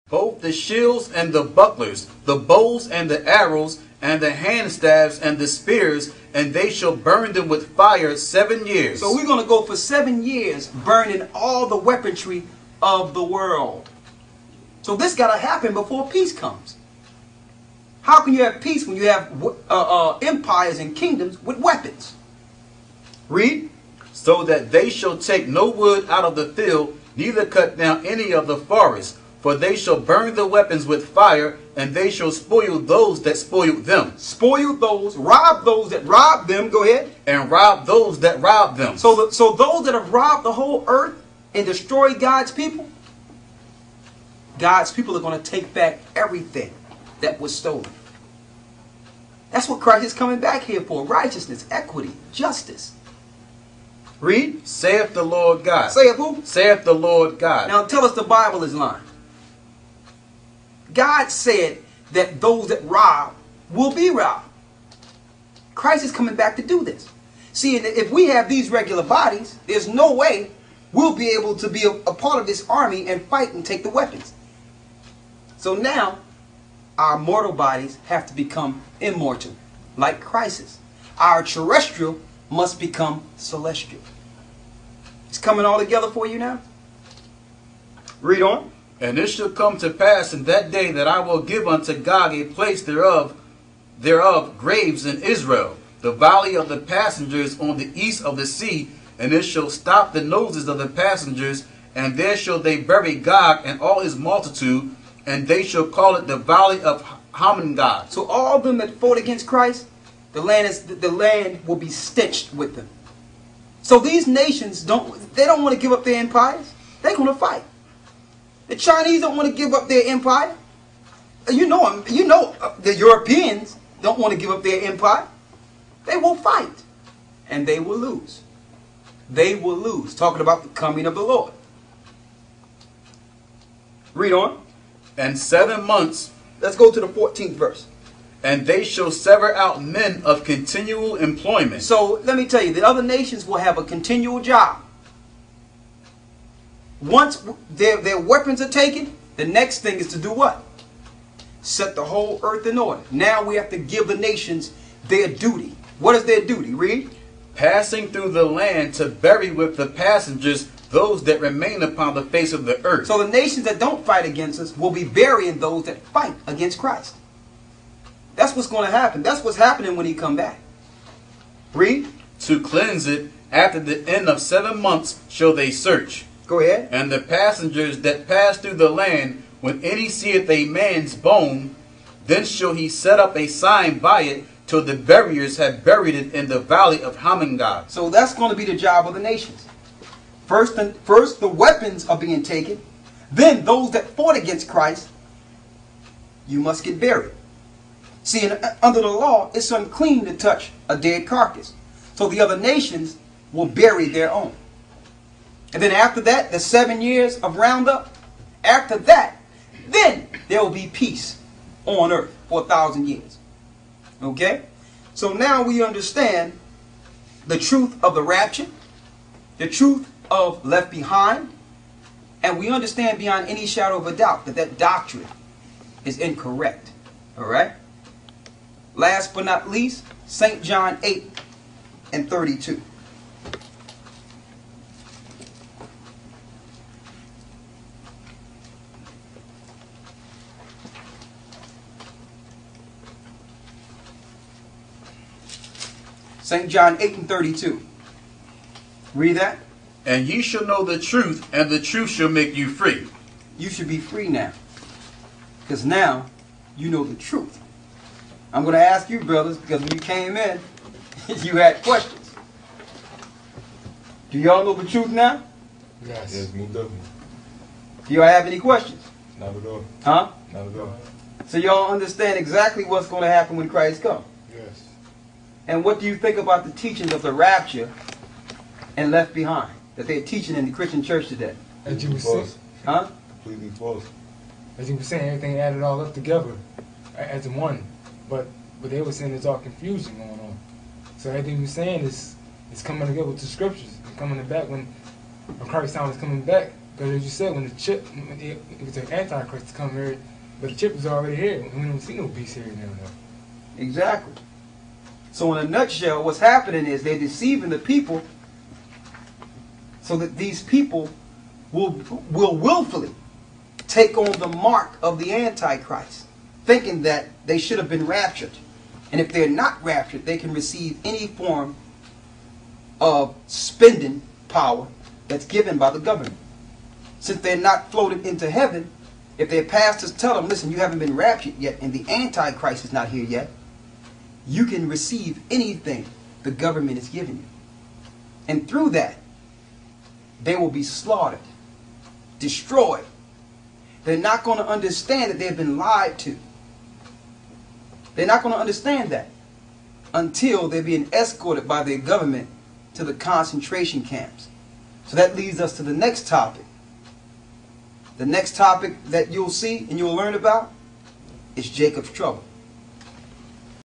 both the shields and the bucklers, the bows and the arrows, and the handstaffs and the spears, and they shall burn them with fire 7 years. So we're going to go for 7 years burning all the weaponry of the world. So this got to happen before peace comes. How can you have peace when you have empires and kingdoms with weapons? Read. So that they shall take no wood out of the field, neither cut down any of the forest. For they shall burn the weapons with fire, and they shall spoil those that spoiled them. Spoil those, rob those that robbed them. Go ahead. And rob those that robbed them. So those that have robbed the whole earth and destroyed God's people are going to take back everything that was stolen. That's what Christ is coming back here for. Righteousness, equity, justice. Read. Saith the Lord God. Saith who? Saith the Lord God. Now tell us the Bible is lying. God said that those that rob will be robbed. Christ is coming back to do this. See, if we have these regular bodies, there's no way we'll be able to be a part of this army and fight and take the weapons. So now, our mortal bodies have to become immortal, like Christ's. Our terrestrial must become celestial. It's coming all together for you now. Read on. And it shall come to pass in that day that I will give unto Gog a place thereof graves in Israel, the valley of the passengers on the east of the sea, and it shall stop the noses of the passengers, and there shall they bury Gog and all his multitude, and they shall call it the valley of Hamon-Gog. So all of them that fought against Christ, the land will be stenched with them. So these nations don't want to give up their empires. They're going to fight. The Chinese don't want to give up their empire. You know the Europeans don't want to give up their empire. They will fight. And they will lose. They will lose. Talking about the coming of the Lord. Read on. And 7 months. Let's go to the 14th verse. And they shall sever out men of continual employment. So let me tell you, the other nations will have a continual job. Once their weapons are taken, the next thing is to do what? Set the whole earth in order. Now we have to give the nations their duty. What is their duty? Read. Passing through the land to bury with the passengers those that remain upon the face of the earth. So the nations that don't fight against us will be burying those that fight against Christ. That's what's going to happen. That's what's happening when he come back. Read. To cleanse it, after the end of 7 months shall they search. Go ahead. And the passengers that pass through the land, when any seeth a man's bone, then shall he set up a sign by it, till the buriers have buried it in the valley of Hamon-Gog. So that's going to be the job of the nations. First the weapons are being taken. Then those that fought against Christ, you must get buried. See, under the law, it's unclean to touch a dead carcass. So the other nations will bury their own. And then after that, the 7 years of roundup, after that, then there will be peace on earth for 1,000 years. Okay? So now we understand the truth of the rapture, the truth of left behind, and we understand beyond any shadow of a doubt that that doctrine is incorrect. All right? Last but not least, St. John 8 and 32. St. John 8 and 32. Read that. And ye shall know the truth, and the truth shall make you free. You should be free now. Because now you know the truth. I'm going to ask you, brothers, because when you came in, you had questions. Do y'all know the truth now? Yes. Yes, moved up. Do y'all have any questions? Not at all. Huh? Not at all. So y'all understand exactly what's going to happen when Christ comes? Yes. And what do you think about the teachings of the rapture and left behind that they're teaching in the Christian church today? As you were saying, huh? Completely false. As you were saying, everything added all up together as one. But they were saying there's all confusion going on. So everything you were saying is coming together with the scriptures. It's coming back when Christ's time is coming back. Because as you said, when it was an Antichrist to come here, but the chip is already here. We don't see no beast here now. Exactly. So in a nutshell, what's happening is they're deceiving the people so that these people will willfully take on the mark of the Antichrist, thinking that they should have been raptured. And if they're not raptured, they can receive any form of spending power that's given by the government. Since they're not floated into heaven, if their pastors tell them, listen, you haven't been raptured yet and the Antichrist is not here yet, you can receive anything the government is giving you. And through that, they will be slaughtered, destroyed. They're not going to understand that they've been lied to. They're not going to understand that until they're being escorted by their government to the concentration camps. So that leads us to the next topic. The next topic that you'll see and you'll learn about is Jacob's trouble.